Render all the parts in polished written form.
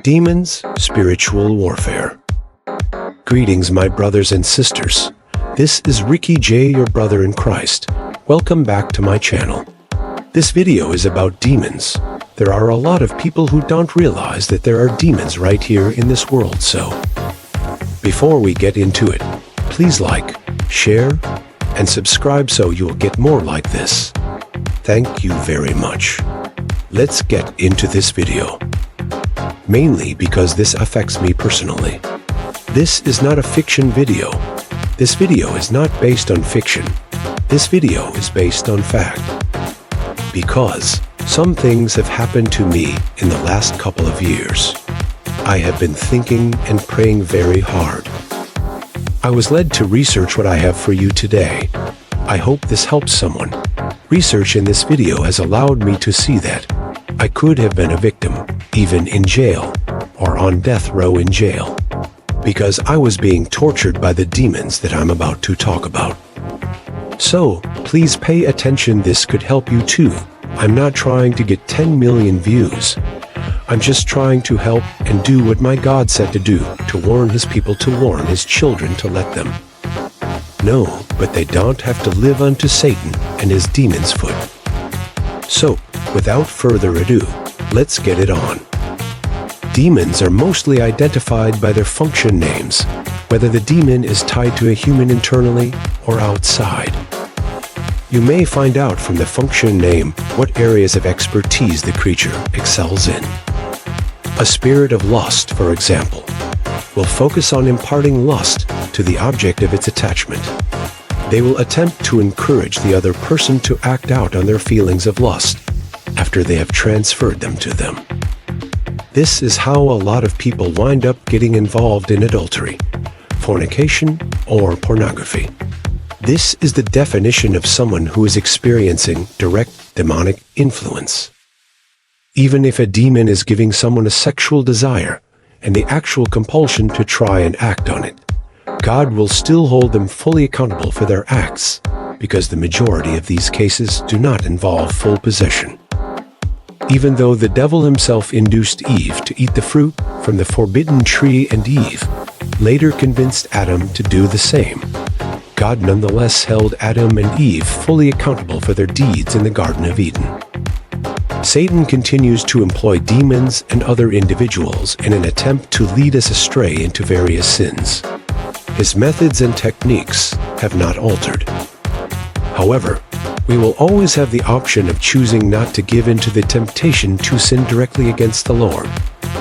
Demons, Spiritual Warfare. Greetings, my brothers and sisters. This is Ricky J, your brother in Christ. Welcome back to my channel. This video is about demons. There are a lot of people who don't realize that there are demons right here in this world, so before we get into it, please like, share, and subscribe so you'll get more like this. Thank you very much. Let's get into this video. Mainly because this affects me personally. This is not a fiction video. This video is not based on fiction. This video is based on fact. Because some things have happened to me in the last couple of years. I have been thinking and praying very hard. I was led to research what I have for you today. I hope this helps someone. Research in this video has allowed me to see that I could have been a victim, even in jail, or on death row in jail, because I was being tortured by the demons that I'm about to talk about. So, please pay attention, this could help you too. I'm not trying to get 10 million views. I'm just trying to help and do what my God said to do, to warn his people, to warn his children, to let them know, but they don't have to live unto Satan and his demon's foot. So, without further ado, let's get it on. Demons are mostly identified by their function names, whether the demon is tied to a human internally or outside. You may find out from the function name what areas of expertise the creature excels in. A spirit of lust, for example, will focus on imparting lust to the object of its attachment. They will attempt to encourage the other person to act out on their feelings of lust after they have transferred them to them. This is how a lot of people wind up getting involved in adultery, fornication, or pornography. This is the definition of someone who is experiencing direct demonic influence. Even if a demon is giving someone a sexual desire and the actual compulsion to try and act on it, God will still hold them fully accountable for their acts, because the majority of these cases do not involve full possession. Even though the devil himself induced Eve to eat the fruit from the forbidden tree, and Eve later convinced Adam to do the same, God nonetheless held Adam and Eve fully accountable for their deeds in the Garden of Eden. Satan continues to employ demons and other individuals in an attempt to lead us astray into various sins. His methods and techniques have not altered. However, we will always have the option of choosing not to give in to the temptation to sin directly against the Lord,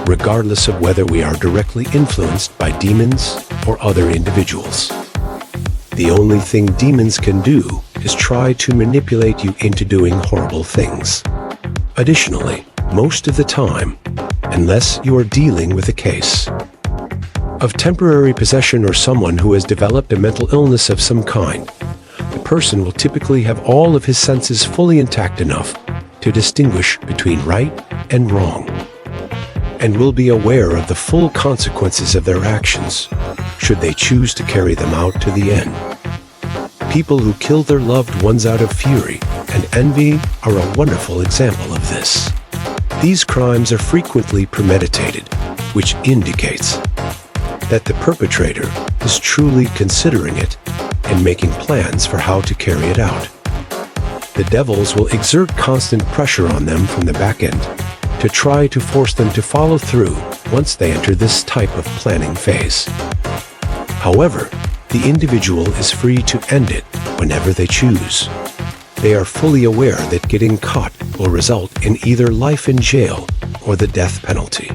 regardless of whether we are directly influenced by demons or other individuals. The only thing demons can do is try to manipulate you into doing horrible things. Additionally, most of the time, unless you are dealing with a case of temporary possession or someone who has developed a mental illness of some kind, the person will typically have all of his senses fully intact enough to distinguish between right and wrong, and will be aware of the full consequences of their actions, should they choose to carry them out to the end. People who kill their loved ones out of fury and envy are a wonderful example of this. These crimes are frequently premeditated, which indicates that the perpetrator is truly considering it and making plans for how to carry it out. The devils will exert constant pressure on them from the back end to try to force them to follow through once they enter this type of planning phase. However, the individual is free to end it whenever they choose. They are fully aware that getting caught will result in either life in jail or the death penalty.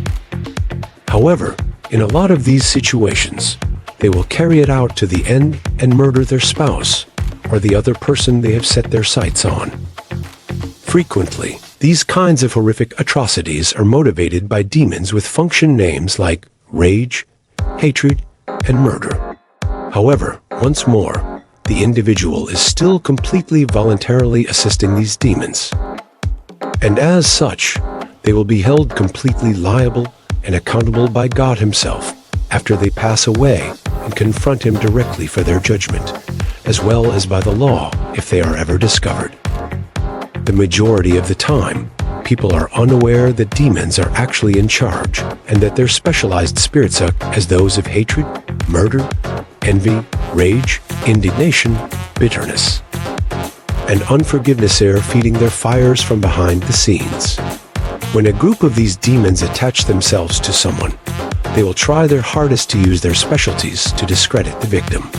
However, in a lot of these situations, they will carry it out to the end and murder their spouse or the other person they have set their sights on. Frequently, these kinds of horrific atrocities are motivated by demons with function names like rage, hatred, and murder. However, once more, the individual is still completely voluntarily assisting these demons. And as such, they will be held completely liable and accountable by God himself after they pass away and confront him directly for their judgment, as well as by the law if they are ever discovered. The majority of the time, people are unaware that demons are actually in charge and that their specialized spirits act as those of hatred, murder, envy, rage, indignation, bitterness, and unforgiveness are feeding their fires from behind the scenes. When a group of these demons attach themselves to someone, they will try their hardest to use their specialties to discredit the victim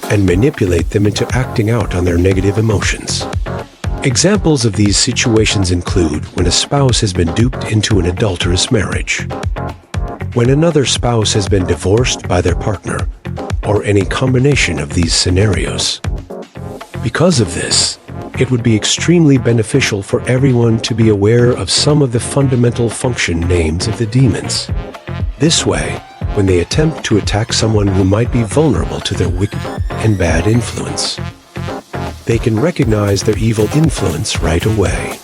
and manipulate them into acting out on their negative emotions. Examples of these situations include when a spouse has been duped into an adulterous marriage, when another spouse has been divorced by their partner, or any combination of these scenarios. Because of this, it would be extremely beneficial for everyone to be aware of some of the fundamental function names of the demons. This way, when they attempt to attack someone who might be vulnerable to their wicked and bad influence, they can recognize their evil influence right away.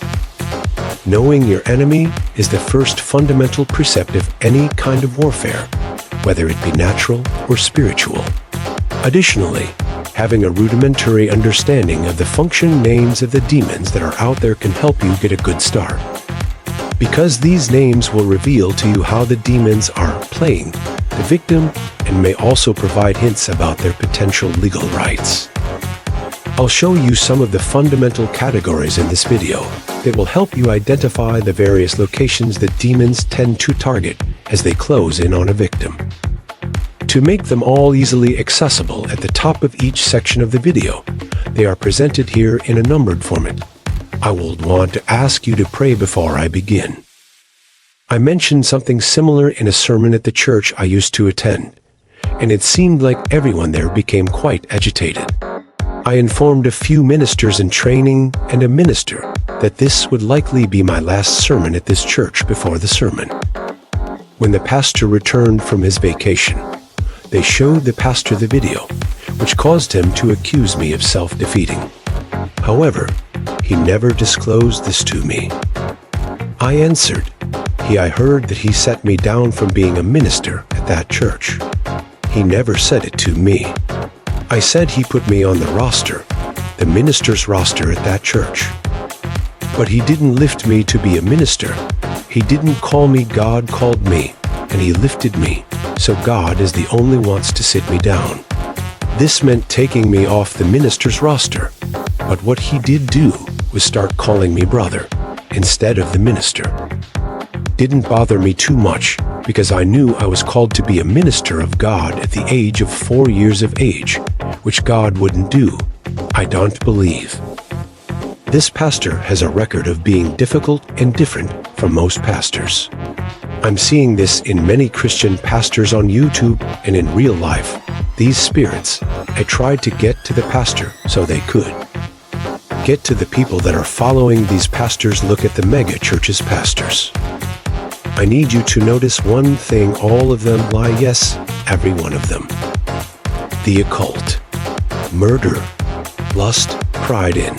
Knowing your enemy is the first fundamental precept of any kind of warfare, whether it be natural or spiritual. Additionally, having a rudimentary understanding of the function names of the demons that are out there can help you get a good start, because these names will reveal to you how the demons are playing the victim and may also provide hints about their potential legal rights. I'll show you some of the fundamental categories in this video that will help you identify the various locations that demons tend to target as they close in on a victim. To make them all easily accessible at the top of each section of the video, they are presented here in a numbered format. I will want to ask you to pray before I begin. I mentioned something similar in a sermon at the church I used to attend, and it seemed like everyone there became quite agitated. I informed a few ministers in training and a minister that this would likely be my last sermon at this church before the sermon. When the pastor returned from his vacation, they showed the pastor the video, which caused him to accuse me of self-defeating. However, he never disclosed this to me. I answered, I heard that he set me down from being a minister at that church. He never said it to me. I said he put me on the roster, the minister's roster at that church. But he didn't lift me to be a minister. He didn't call me, God called me, and he lifted me, so God is the only one to sit me down. This meant taking me off the minister's roster, but what he did do was start calling me brother instead of the minister. Didn't bother me too much because I knew I was called to be a minister of God at the age of 4 years of age, which God wouldn't do, I don't believe. This pastor has a record of being difficult and different from most pastors. I'm seeing this in many Christian pastors on YouTube and in real life. These spirits, I tried to get to the pastor so they could get to the people that are following these pastors. Look at the mega church's pastors. I need you to notice one thing: all of them lie, yes, every one of them. The occult, murder, lust, pride in,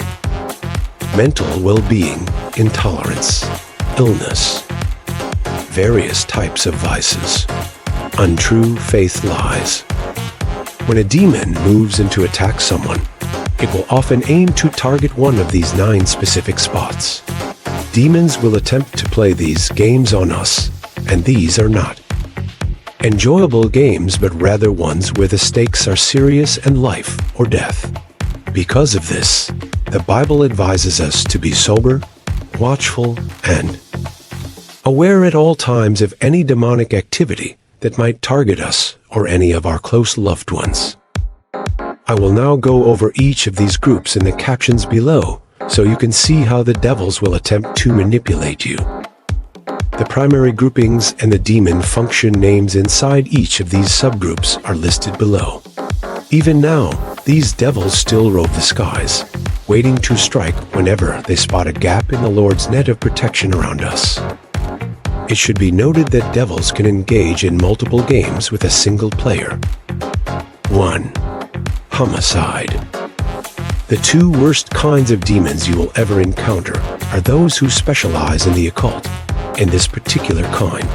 mental well-being, intolerance, illness, various types of vices, untrue faith lies. When a demon moves in to attack someone, it will often aim to target one of these 9 specific spots. Demons will attempt to play these games on us, and these are not enjoyable games, but rather ones where the stakes are serious and life or death. Because of this, the Bible advises us to be sober, watchful, and aware at all times of any demonic activity that might target us or any of our close loved ones. I will now go over each of these groups in the captions below, so you can see how the devils will attempt to manipulate you. The primary groupings and the demon function names inside each of these subgroups are listed below. Even now, these devils still rove the skies, waiting to strike whenever they spot a gap in the Lord's net of protection around us. It should be noted that devils can engage in multiple games with a single player. 1. Homicide. The 2 worst kinds of demons you will ever encounter are those who specialize in the occult, and this particular kind.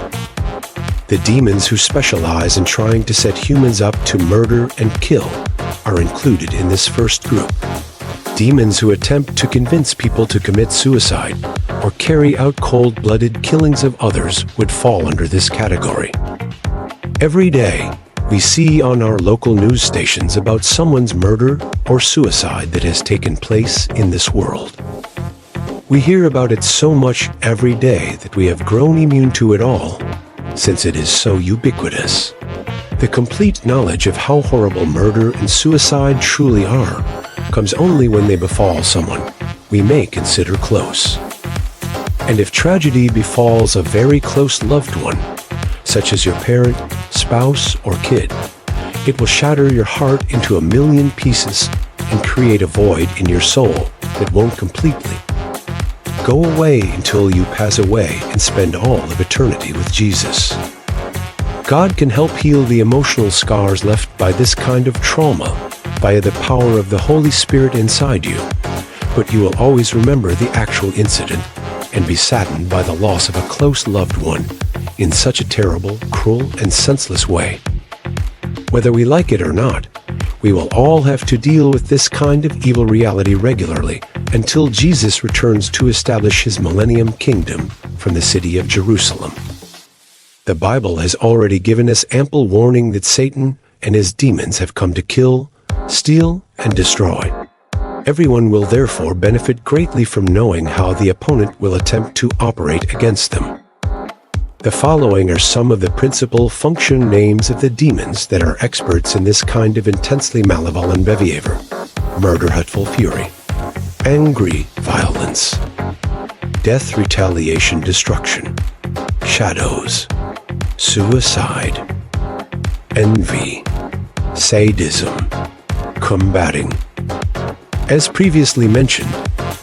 The demons who specialize in trying to set humans up to murder and kill are included in this first group. Demons who attempt to convince people to commit suicide or carry out cold-blooded killings of others would fall under this category. Every day, we see on our local news stations about someone's murder or suicide that has taken place in this world. We hear about it so much every day that we have grown immune to it all, since it is so ubiquitous. The complete knowledge of how horrible murder and suicide truly are comes only when they befall someone we may consider close. And if tragedy befalls a very close loved one, such as your parent, spouse, or kid, it will shatter your heart into a million pieces and create a void in your soul that won't completely go away until you pass away and spend all of eternity with Jesus. God can help heal the emotional scars left by this kind of trauma via the power of the Holy Spirit inside you, but you will always remember the actual incident and be saddened by the loss of a close loved one in such a terrible, cruel, and senseless way. Whether we like it or not, we will all have to deal with this kind of evil reality regularly until Jesus returns to establish his millennium kingdom from the city of Jerusalem. The Bible has already given us ample warning that Satan and his demons have come to kill, steal, and destroy. Everyone will therefore benefit greatly from knowing how the opponent will attempt to operate against them. The following are some of the principal function names of the demons that are experts in this kind of intensely malevolent behavior: murder, hurtful fury, angry, violence, death, retaliation, destruction, shadows, suicide, envy, sadism, combating. As previously mentioned,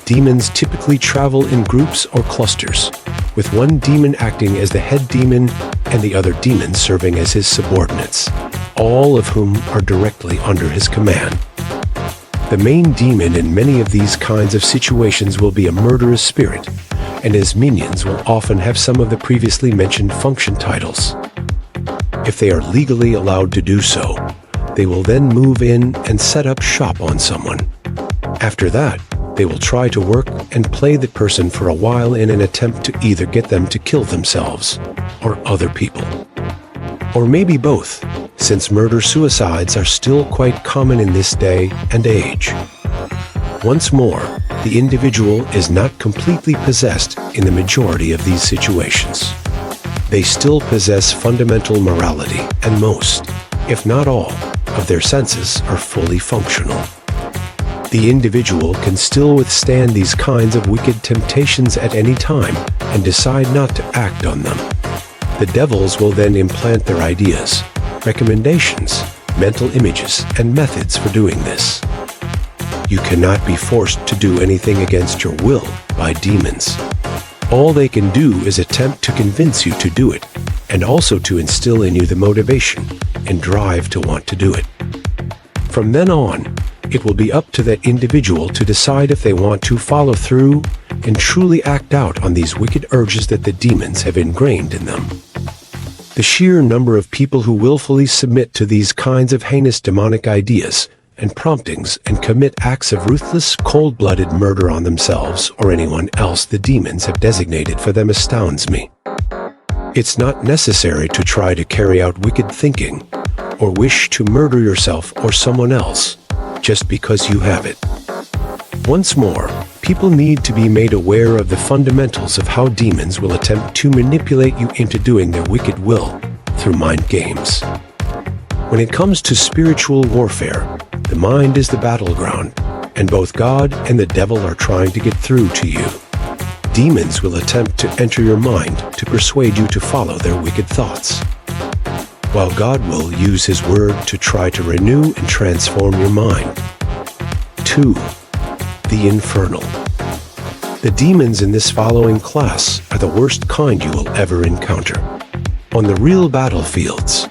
demons typically travel in groups or clusters, with one demon acting as the head demon and the other demons serving as his subordinates, all of whom are directly under his command. The main demon in many of these kinds of situations will be a murderous spirit, and his minions will often have some of the previously mentioned function titles. If they are legally allowed to do so, they will then move in and set up shop on someone. After that, they will try to work and play the person for a while in an attempt to either get them to kill themselves or other people. Or maybe both, since murder-suicides are still quite common in this day and age. Once more, the individual is not completely possessed in the majority of these situations. They still possess fundamental morality, and most, if not all, of their senses are fully functional. The individual can still withstand these kinds of wicked temptations at any time and decide not to act on them. The devils will then implant their ideas, recommendations, mental images, and methods for doing this. You cannot be forced to do anything against your will by demons. All they can do is attempt to convince you to do it, and also to instill in you the motivation and drive to want to do it. From then on, it will be up to that individual to decide if they want to follow through and truly act out on these wicked urges that the demons have ingrained in them. The sheer number of people who willfully submit to these kinds of heinous demonic ideas and promptings and commit acts of ruthless, cold-blooded murder on themselves or anyone else the demons have designated for them astounds me. It's not necessary to try to carry out wicked thinking or wish to murder yourself or someone else just because you have it. Once more, people need to be made aware of the fundamentals of how demons will attempt to manipulate you into doing their wicked will through mind games. When it comes to spiritual warfare, the mind is the battleground, and both God and the devil are trying to get through to you. Demons will attempt to enter your mind to persuade you to follow their wicked thoughts, while God will use his word to try to renew and transform your mind. 2. The infernal. The demons in this following class are the worst kind you will ever encounter. On the real battlefields,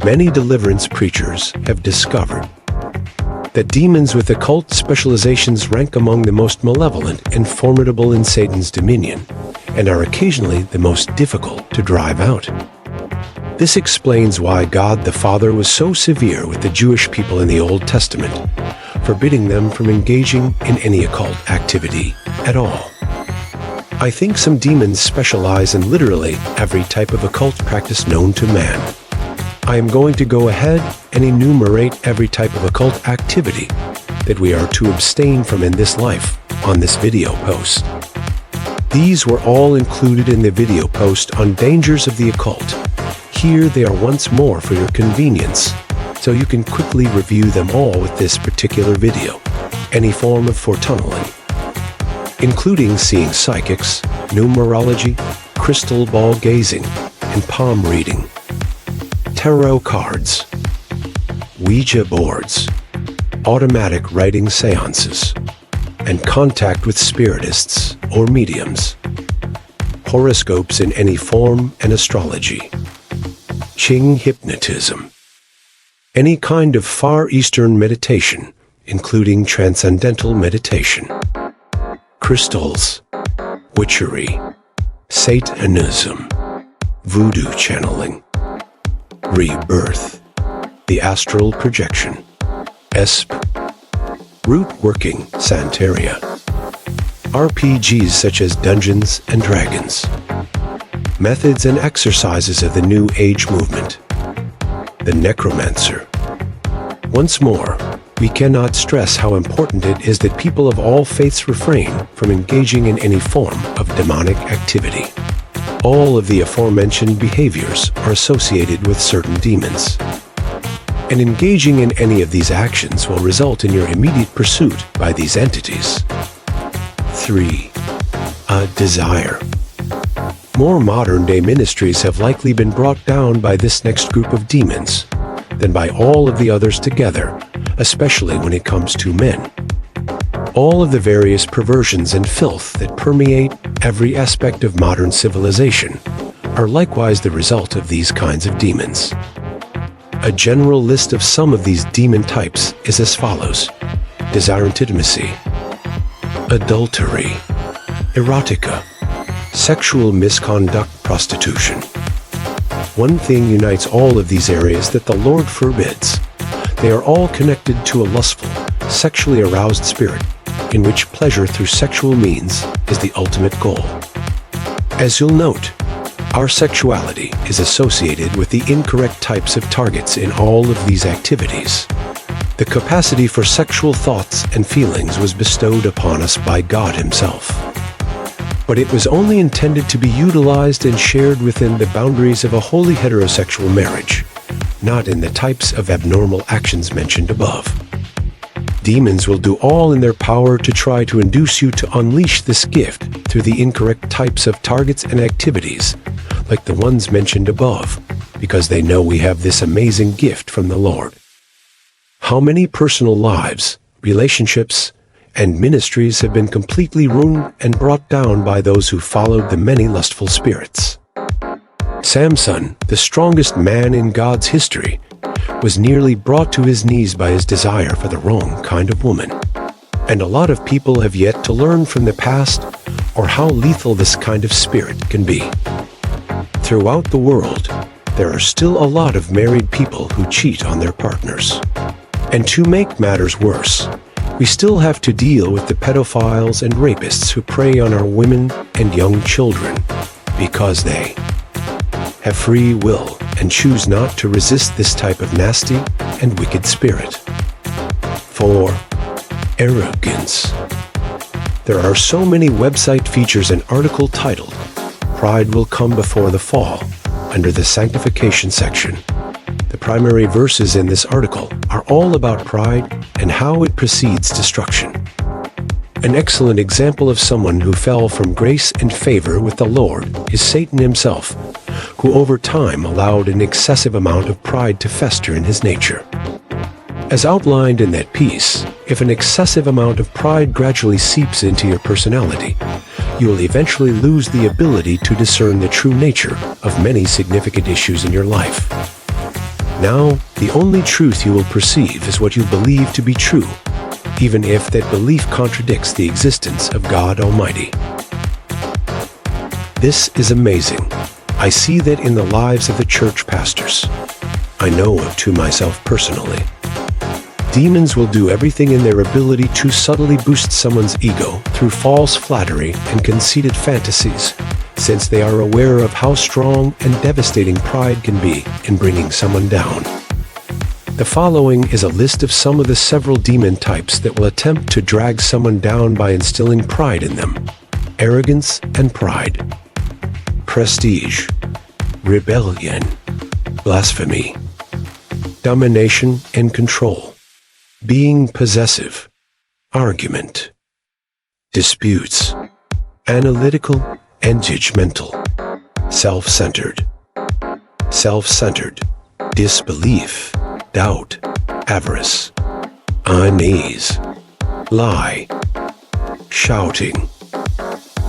many deliverance preachers have discovered that demons with occult specializations rank among the most malevolent and formidable in Satan's dominion, and are occasionally the most difficult to drive out. This explains why God the Father was so severe with the Jewish people in the Old Testament, forbidding them from engaging in any occult activity at all. I think some demons specialize in literally every type of occult practice known to man. I am going to go ahead and enumerate every type of occult activity that we are to abstain from in this life on this video post. These were all included in the video post on dangers of the occult. Here they are once more for your convenience, so you can quickly review them all with this particular video. Any form of foretunneling, including seeing psychics, numerology, crystal ball gazing, and palm reading, tarot cards, Ouija boards, automatic writing seances, and contact with spiritists or mediums, horoscopes in any form and astrology, Qing hypnotism, any kind of Far Eastern meditation, including transcendental meditation, crystals, witchery, Satanism, voodoo channeling, rebirth, the astral projection, ESP, root working, Santeria, RPGs such as Dungeons and Dragons, methods and exercises of the New Age movement, the necromancer. Once more, we cannot stress how important it is that people of all faiths refrain from engaging in any form of demonic activity. All of the aforementioned behaviors are associated with certain demons, and engaging in any of these actions will result in your immediate pursuit by these entities. 3. A desire. More modern-day ministries have likely been brought down by this next group of demons than by all of the others together, especially when it comes to men. All of the various perversions and filth that permeate every aspect of modern civilization are likewise the result of these kinds of demons. A general list of some of these demon types is as follows: desire intimacy, adultery, erotica, sexual misconduct, prostitution. One thing unites all of these areas that the Lord forbids. They are all connected to a lustful, sexually aroused spirit, in which pleasure through sexual means is the ultimate goal. As you'll note, our sexuality is associated with the incorrect types of targets in all of these activities. The capacity for sexual thoughts and feelings was bestowed upon us by God Himself, but it was only intended to be utilized and shared within the boundaries of a wholly heterosexual marriage, not in the types of abnormal actions mentioned above. Demons will do all in their power to try to induce you to unleash this gift through the incorrect types of targets and activities, like the ones mentioned above, because they know we have this amazing gift from the Lord. How many personal lives, relationships, and ministries have been completely ruined and brought down by those who followed the many lustful spirits? Samson, the strongest man in God's history, was nearly brought to his knees by his desire for the wrong kind of woman. And a lot of people have yet to learn from the past or how lethal this kind of spirit can be. Throughout the world, there are still a lot of married people who cheat on their partners. And to make matters worse, we still have to deal with the pedophiles and rapists who prey on our women and young children because they have free will and choose not to resist this type of nasty and wicked spirit. 4. Arrogance. There are so many website features and article titled "Pride Will Come Before the Fall" under the Sanctification section. The primary verses in this article are all about pride and how it precedes destruction. An excellent example of someone who fell from grace and favor with the Lord is Satan himself, who over time allowed an excessive amount of pride to fester in his nature. As outlined in that piece, if an excessive amount of pride gradually seeps into your personality, you will eventually lose the ability to discern the true nature of many significant issues in your life. Now, the only truth you will perceive is what you believe to be true, even if that belief contradicts the existence of God Almighty. This is amazing. I see that in the lives of the church pastors. I know of two myself personally. Demons will do everything in their ability to subtly boost someone's ego through false flattery and conceited fantasies, since they are aware of how strong and devastating pride can be in bringing someone down. The following is a list of some of the several demon types that will attempt to drag someone down by instilling pride in them. Arrogance and pride. Prestige. Rebellion. Blasphemy. Domination and control. Being possessive. Argument. Disputes. Analytical and judgmental. Self-centered. Self-centered. Disbelief. Doubt. Avarice. Unease. Lie. Shouting.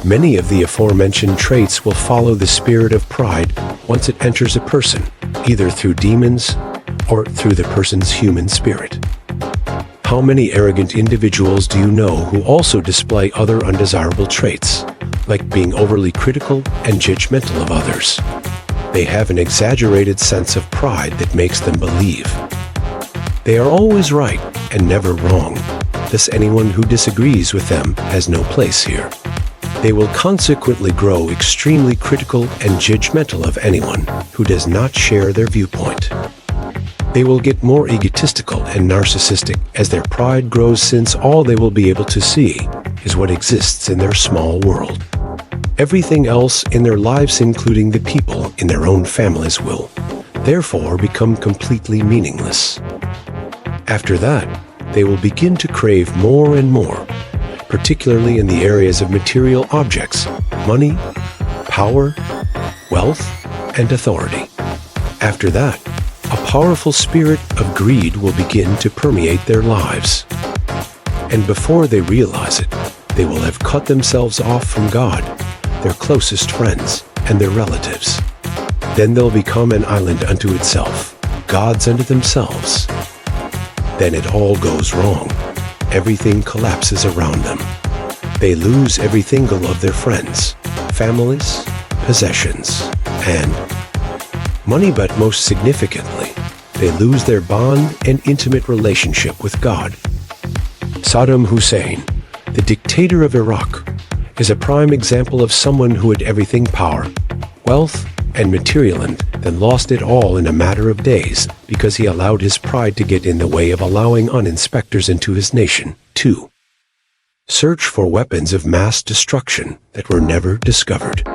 Many of the aforementioned traits will follow the spirit of pride once it enters a person, either through demons or through the person's human spirit. How many arrogant individuals do you know who also display other undesirable traits, like being overly critical and judgmental of others? They have an exaggerated sense of pride that makes them believe they are always right and never wrong. Thus, anyone who disagrees with them has no place here. They will consequently grow extremely critical and judgmental of anyone who does not share their viewpoint. They will get more egotistical and narcissistic as their pride grows, since all they will be able to see is what exists in their small world. Everything else in their lives, including the people in their own families, will therefore become completely meaningless. After that, they will begin to crave more and more, particularly in the areas of material objects, money, power, wealth, and authority. After that, a powerful spirit of greed will begin to permeate their lives. And before they realize it, they will have cut themselves off from God, their closest friends, and their relatives. Then they'll become an island unto itself, gods unto themselves. Then it all goes wrong. Everything collapses around them. They lose everything of their friends, families, possessions, and money, but most significantly, they lose their bond and intimate relationship with God. Saddam Hussein, the dictator of Iraq, is a prime example of someone who had everything: power, wealth, and material, and then lost it all in a matter of days because he allowed his pride to get in the way of allowing uninspectors into his nation to search for weapons of mass destruction that were never discovered.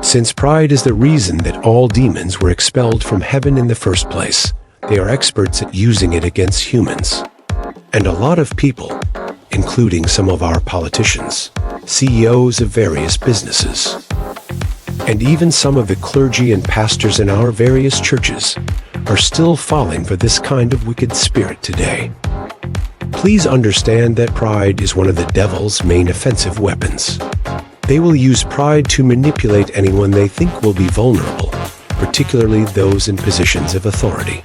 Since pride is the reason that all demons were expelled from heaven in the first place, they are experts at using it against humans. And a lot of people, including some of our politicians, CEOs of various businesses, and even some of the clergy and pastors in our various churches, are still falling for this kind of wicked spirit today. Please understand that pride is one of the devil's main offensive weapons. They will use pride to manipulate anyone they think will be vulnerable, particularly those in positions of authority.